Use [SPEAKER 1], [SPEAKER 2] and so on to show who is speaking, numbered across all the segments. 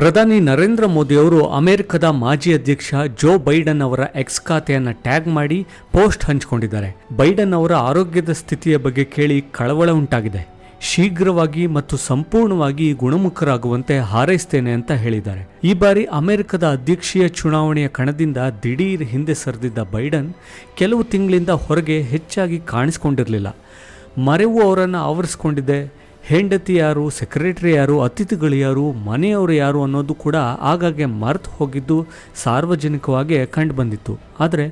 [SPEAKER 1] ಪ್ರಧಾನಿ ನರೇಂದ್ರ ಮೋದಿ ಅವರು ಅಮೆರಿಕದ ಮಾಜಿ ಅಧ್ಯಕ್ಷ ಜೋ ಬೈಡನ್ ಅವರ ಎಕ್ಸ್ ಖಾತೆಯನ್ನು ಟ್ಯಾಗ್ ಮಾಡಿ ಪೋಸ್ಟ್ ಹಂಚಿಕೊಂಡಿದ್ದಾರೆ. ಬೈಡನ್ ಅವರ ಆರೋಗ್ಯದ ಸ್ಥಿತಿಯ ಬಗ್ಗೆ ಕೇಳಿ ಕಳವಳ ಉಂಟಾಗಿದೆ. ಶೀಘ್ರವಾಗಿ ಮತ್ತು ಸಂಪೂರ್ಣವಾಗಿ ಗುಣಮುಖರಾಗುವಂತೆ ಹಾರೈಸ್ತೇನೆ ಅಂತ ಹೇಳಿದ್ದಾರೆ. ಈ ಬಾರಿ ಅಮೆರಿಕದ ಅಧ್ಯಕ್ಷೀಯ ಚುನಾವಣೆಯ ಕಣದಿಂದ ದಿಢೀರ್ ಹಿಂದೆ ಸರಿದಿದ್ದ ಬೈಡನ್ ಕೆಲವು ತಿಂಗಳಿಂದ ಹೊರಗೆ ಹೆಚ್ಚಾಗಿ ಕಾಣಿಸಿಕೊಂಡಿರಲಿಲ್ಲ. ಮರೆವು ಅವರನ್ನು ಆವರಿಸಿಕೊಂಡಿದೆ. ಹೆಂಡತಿ ಯಾರು, ಸೆಕ್ರೆಟರಿ ಯಾರು, ಅತಿಥಿಗಳು ಯಾರು, ಮನೆಯವರು ಯಾರು ಅನ್ನೋದು ಕೂಡ ಆಗಾಗ್ಗೆ ಮರೆತು ಹೋಗಿದ್ದು ಸಾರ್ವಜನಿಕವಾಗಿ ಕಂಡುಬಂದಿತ್ತು. ಆದರೆ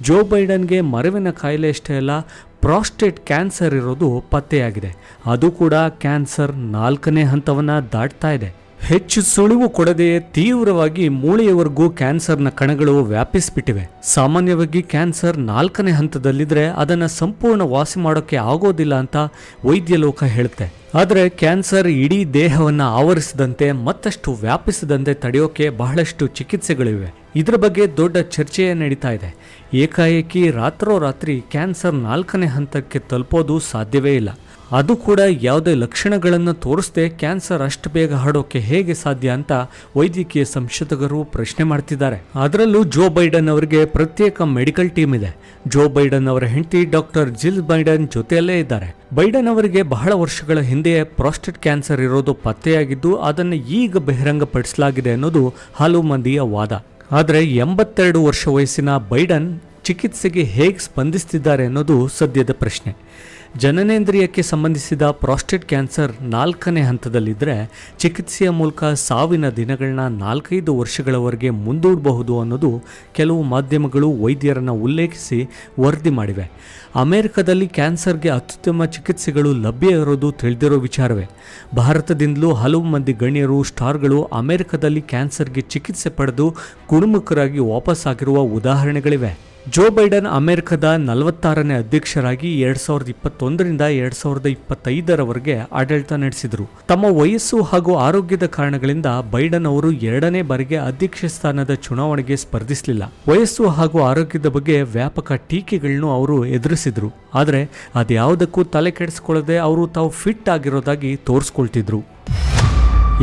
[SPEAKER 1] ಜೋ ಬೈಡನ್ಗೆ ಮರೆವಿನ ಕಾಯಿಲೆ ಅಷ್ಟೇ ಅಲ್ಲ, ಪ್ರಾಸ್ಟೇಟ್ ಕ್ಯಾನ್ಸರ್ ಇರೋದು ಪತ್ತೆಯಾಗಿದೆ. ಅದು ಕೂಡ ಕ್ಯಾನ್ಸರ್ 4ನೇ ಹಂತವನ್ನು ದಾಟ್ತಾ ಇದೆ. ಹೆಚ್ಚು ಸುಳಿವು ಕೊಡದೆಯೇ ತೀವ್ರವಾಗಿ ಮೂಳೆಯವರೆಗೂ ಕ್ಯಾನ್ಸರ್ನ ಕಣಗಳು ವ್ಯಾಪಿಸಿಬಿಟ್ಟಿವೆ. ಸಾಮಾನ್ಯವಾಗಿ ಕ್ಯಾನ್ಸರ್ 4ನೇ ಹಂತದಲ್ಲಿದ್ದರೆ ಅದನ್ನು ಸಂಪೂರ್ಣ ವಾಸಿ ಮಾಡೋಕ್ಕೆ ಆಗೋದಿಲ್ಲ ಅಂತ ವೈದ್ಯ ಲೋಕ ಹೇಳುತ್ತೆ. ಆದರೆ ಕ್ಯಾನ್ಸರ್ ಇಡೀ ದೇಹವನ್ನು ಆವರಿಸಿದಂತೆ ಮತ್ತಷ್ಟು ವ್ಯಾಪಿಸದಂತೆ ತಡೆಯೋಕೆ ಬಹಳಷ್ಟು ಚಿಕಿತ್ಸೆಗಳಿವೆ. ಇದರ ಬಗ್ಗೆ ದೊಡ್ಡ ಚರ್ಚೆಯೇ ನಡೀತಾ ಇದೆ. ಏಕಾಏಕಿ ರಾತ್ರೋರಾತ್ರಿ ಕ್ಯಾನ್ಸರ್ 4ನೇ ಹಂತಕ್ಕೆ ತಲುಪೋದು ಸಾಧ್ಯವೇ ಇಲ್ಲ. ಅದು ಕೂಡ ಯಾವುದೇ ಲಕ್ಷಣಗಳನ್ನು ತೋರಿಸದೆ ಕ್ಯಾನ್ಸರ್ ಅಷ್ಟು ಬೇಗ ಹರಡೋಕೆ ಹೇಗೆ ಸಾಧ್ಯ ಅಂತ ವೈದ್ಯಕೀಯ ಸಂಶೋಧಕರು ಪ್ರಶ್ನೆ ಮಾಡ್ತಿದ್ದಾರೆ. ಅದರಲ್ಲೂ ಜೋ ಬೈಡನ್ ಅವರಿಗೆ ಪ್ರತ್ಯೇಕ ಮೆಡಿಕಲ್ ಟೀಮ್ ಇದೆ. ಜೋ ಬೈಡನ್ ಅವರ ಹೆಂಡತಿ ಡಾಕ್ಟರ್ ಜಿಲ್ ಬೈಡನ್ ಜೊತೆಯಲ್ಲೇ ಇದ್ದಾರೆ. ಬೈಡನ್ ಅವರಿಗೆ ಬಹಳ ವರ್ಷಗಳ ಹಿಂದೆಯೇ ಪ್ರಾಸ್ಟೇಟ್ ಕ್ಯಾನ್ಸರ್ ಇರೋದು ಪತ್ತೆಯಾಗಿದ್ದು ಅದನ್ನು ಈಗ ಬಹಿರಂಗಪಡಿಸಲಾಗಿದೆ ಅನ್ನೋದು ಹಲವು ಮಂದಿಯ ವಾದ. ಆದರೆ 82 ವರ್ಷ ವಯಸ್ಸಿನ ಬೈಡನ್ ಚಿಕಿತ್ಸೆಗೆ ಹೇಗೆ ಸ್ಪಂದಿಸ್ತಿದ್ದಾರೆ ಅನ್ನೋದು ಸದ್ಯದ ಪ್ರಶ್ನೆ. ಜನನೇಂದ್ರಿಯಕ್ಕೆ ಸಂಬಂಧಿಸಿದ ಪ್ರಾಸ್ಟೇಟ್ ಕ್ಯಾನ್ಸರ್ 4ನೇ ಹಂತದಲ್ಲಿದ್ದರೆ ಚಿಕಿತ್ಸೆಯ ಮೂಲಕ ಸಾವಿನ ದಿನಗಳನ್ನ 4-5 ವರ್ಷಗಳವರೆಗೆ ಮುಂದೂಡಬಹುದು ಅನ್ನೋದು ಕೆಲವು ಮಾಧ್ಯಮಗಳು ವೈದ್ಯರನ್ನು ಉಲ್ಲೇಖಿಸಿ ವರದಿ ಮಾಡಿವೆ. ಅಮೆರಿಕದಲ್ಲಿ ಕ್ಯಾನ್ಸರ್ಗೆ ಅತ್ಯುತ್ತಮ ಚಿಕಿತ್ಸೆಗಳು ಲಭ್ಯ ಇರೋದು ತಿಳಿದಿರೋ ವಿಚಾರವೇ. ಭಾರತದಿಂದಲೂ ಹಲವು ಮಂದಿ ಗಣ್ಯರು, ಸ್ಟಾರ್ಗಳು ಅಮೆರಿಕದಲ್ಲಿ ಕ್ಯಾನ್ಸರ್ಗೆ ಚಿಕಿತ್ಸೆ ಪಡೆದು ಗುಣಮುಖರಾಗಿ ವಾಪಸ್ಸಾಗಿರುವ ಉದಾಹರಣೆಗಳಿವೆ. ಜೋ ಬೈಡನ್ ಅಮೆರಿಕದ 46ನೇ ಅಧ್ಯಕ್ಷರಾಗಿ 2021ರಿಂದ 2025ರವರೆಗೆ ಆಡಳಿತ ನಡೆಸಿದರು. ತಮ್ಮ ವಯಸ್ಸು ಹಾಗೂ ಆರೋಗ್ಯದ ಕಾರಣಗಳಿಂದ ಬೈಡನ್ ಅವರು 2ನೇ ಬಾರಿಗೆ ಅಧ್ಯಕ್ಷ ಸ್ಥಾನದ ಚುನಾವಣೆಗೆ ಸ್ಪರ್ಧಿಸಲಿಲ್ಲ. ವಯಸ್ಸು ಹಾಗೂ ಆರೋಗ್ಯದ ಬಗ್ಗೆ ವ್ಯಾಪಕ ಟೀಕೆಗಳನ್ನು ಅವರು ಎದುರಿಸಿದ್ರು. ಆದರೆ ಅದ್ಯಾವುದಕ್ಕೂ ತಲೆ ಕೆಡಿಸಿಕೊಳ್ಳದೆ ಅವರು ತಾವು ಫಿಟ್ ಆಗಿರೋದಾಗಿ ತೋರಿಸ್ಕೊಳ್ತಿದ್ರು.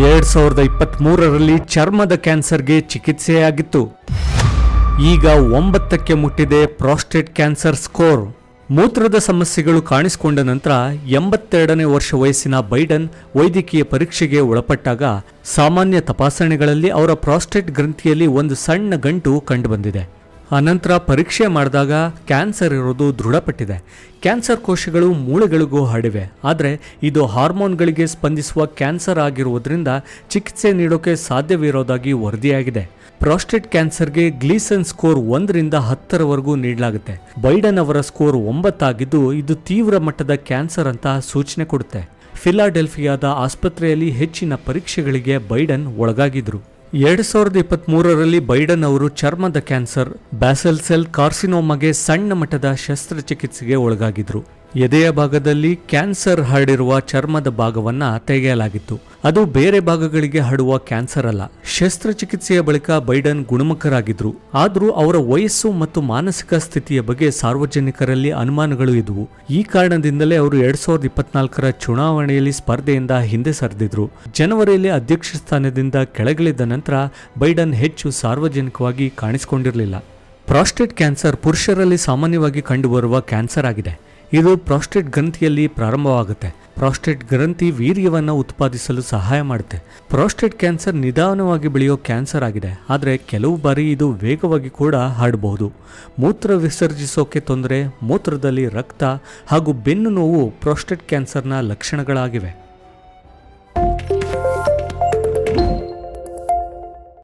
[SPEAKER 1] 2023ರಲ್ಲಿ ಚರ್ಮದ ಕ್ಯಾನ್ಸರ್ಗೆ ಚಿಕಿತ್ಸೆಯಾಗಿತ್ತು. ಈಗ 9ಕ್ಕೆ ಮುಟ್ಟಿದೆ ಪ್ರಾಸ್ಟೇಟ್ ಕ್ಯಾನ್ಸರ್ ಸ್ಕೋರ್. ಮೂತ್ರದ ಸಮಸ್ಯೆಗಳು ಕಾಣಿಸಿಕೊಂಡ ನಂತರ 82ನೇ ವರ್ಷ ವಯಸ್ಸಿನ ಬೈಡನ್ ವೈದ್ಯಕೀಯ ಪರೀಕ್ಷೆಗೆ ಒಳಪಟ್ಟಾಗ ಸಾಮಾನ್ಯ ತಪಾಸಣೆಗಳಲ್ಲಿ ಅವರ ಪ್ರಾಸ್ಟೇಟ್ ಗ್ರಂಥಿಯಲ್ಲಿ ಒಂದು ಸಣ್ಣ ಗಂಟು ಕಂಡುಬಂದಿದೆ. ಅನಂತರ ಪರೀಕ್ಷೆ ಮಾಡಿದಾಗ ಕ್ಯಾನ್ಸರ್ ಇರೋದು ದೃಢಪಟ್ಟಿದೆ. ಕ್ಯಾನ್ಸರ್ ಕೋಶಗಳು ಮೂಳೆಗಳಿಗೂ ಹರಡಿವೆ. ಆದರೆ ಇದು ಹಾರ್ಮೋನ್ಗಳಿಗೆ ಸ್ಪಂದಿಸುವ ಕ್ಯಾನ್ಸರ್ ಆಗಿರುವುದರಿಂದ ಚಿಕಿತ್ಸೆ ನೀಡೋಕೆ ಸಾಧ್ಯವಿರೋದಾಗಿ ವರದಿಯಾಗಿದೆ. ಪ್ರಾಸ್ಟೇಟ್ ಕ್ಯಾನ್ಸರ್ಗೆ ಗ್ಲೀಸನ್ ಸ್ಕೋರ್ 1ರಿಂದ 10ರವರೆಗೂ ನೀಡಲಾಗುತ್ತೆ. ಬೈಡನ್ ಅವರ ಸ್ಕೋರ್ 9 ಆಗಿದ್ದು ಇದು ತೀವ್ರ ಮಟ್ಟದ ಕ್ಯಾನ್ಸರ್ ಅಂತ ಸೂಚನೆ ಕೊಡುತ್ತೆ. ಫಿಲಾಡೆಲ್ಫಿಯಾದ ಆಸ್ಪತ್ರೆಯಲ್ಲಿ ಹೆಚ್ಚಿನ ಪರೀಕ್ಷೆಗಳಿಗೆ ಬೈಡನ್ ಒಳಗಾಗಿದ್ರು. 2023ರಲ್ಲಿ ಬೈಡನ್ ಅವರು ಚರ್ಮದ ಕ್ಯಾನ್ಸರ್, ಬ್ಯಾಸಲ್ ಸೆಲ್ ಕಾರ್ಸಿನೋಮಾಗೆ ಸಣ್ಣ ಮಟ್ಟದ ಶಸ್ತ್ರಚಿಕಿತ್ಸೆಗೆ ಒಳಗಾಗಿದ್ರು. ಎದೆಯ ಭಾಗದಲ್ಲಿ ಕ್ಯಾನ್ಸರ್ ಹರಡಿರುವ ಚರ್ಮದ ಭಾಗವನ್ನ ತೆಗೆಯಲಾಗಿತ್ತು. ಅದು ಬೇರೆ ಭಾಗಗಳಿಗೆ ಹರಡುವ ಕ್ಯಾನ್ಸರ್ ಅಲ್ಲ. ಶಸ್ತ್ರಚಿಕಿತ್ಸೆಯ ಬಳಿಕ ಬೈಡನ್ ಗುಣಮುಖರಾಗಿದ್ರು. ಆದರೂ ಅವರ ವಯಸ್ಸು ಮತ್ತು ಮಾನಸಿಕ ಸ್ಥಿತಿಯ ಬಗ್ಗೆ ಸಾರ್ವಜನಿಕರಲ್ಲಿ ಅನುಮಾನಗಳು ಇದ್ವು. ಈ ಕಾರಣದಿಂದಲೇ ಅವರು 2024ರ ಚುನಾವಣೆಯಲ್ಲಿ ಸ್ಪರ್ಧೆಯಿಂದ ಹಿಂದೆ ಸರಿದಿದ್ರು. ಜನವರಿಯಲ್ಲಿ ಅಧ್ಯಕ್ಷ ಸ್ಥಾನದಿಂದ ಕೆಳಗಿಳಿದ ನಂತರ ಬೈಡನ್ ಹೆಚ್ಚು ಸಾರ್ವಜನಿಕವಾಗಿ ಕಾಣಿಸಿಕೊಂಡಿರಲಿಲ್ಲ. ಪ್ರಾಸ್ಟೇಟ್ ಕ್ಯಾನ್ಸರ್ ಪುರುಷರಲ್ಲಿ ಸಾಮಾನ್ಯವಾಗಿ ಕಂಡುಬರುವ ಕ್ಯಾನ್ಸರ್ ಆಗಿದೆ. ಇದು ಪ್ರಾಸ್ಟೇಟ್ ಗ್ರಂಥಿಯಲ್ಲಿ ಪ್ರಾರಂಭವಾಗುತ್ತೆ. ಪ್ರಾಸ್ಟೇಟ್ ಗ್ರಂಥಿ ವೀರ್ಯವನ್ನು ಉತ್ಪಾದಿಸಲು ಸಹಾಯ ಮಾಡುತ್ತೆ. ಪ್ರಾಸ್ಟೇಟ್ ಕ್ಯಾನ್ಸರ್ ನಿಧಾನವಾಗಿ ಬೆಳೆಯೋ ಕ್ಯಾನ್ಸರ್ ಆಗಿದೆ. ಆದರೆ ಕೆಲವು ಬಾರಿ ಇದು ವೇಗವಾಗಿ ಕೂಡ ಹರಡಬಹುದು. ಮೂತ್ರ ವಿಸರ್ಜಿಸೋಕೆ ತೊಂದರೆ, ಮೂತ್ರದಲ್ಲಿ ರಕ್ತ ಹಾಗೂ ಬೆನ್ನು ನೋವು ಪ್ರಾಸ್ಟೇಟ್ ಕ್ಯಾನ್ಸರ್ನ ಲಕ್ಷಣಗಳಾಗಿವೆ.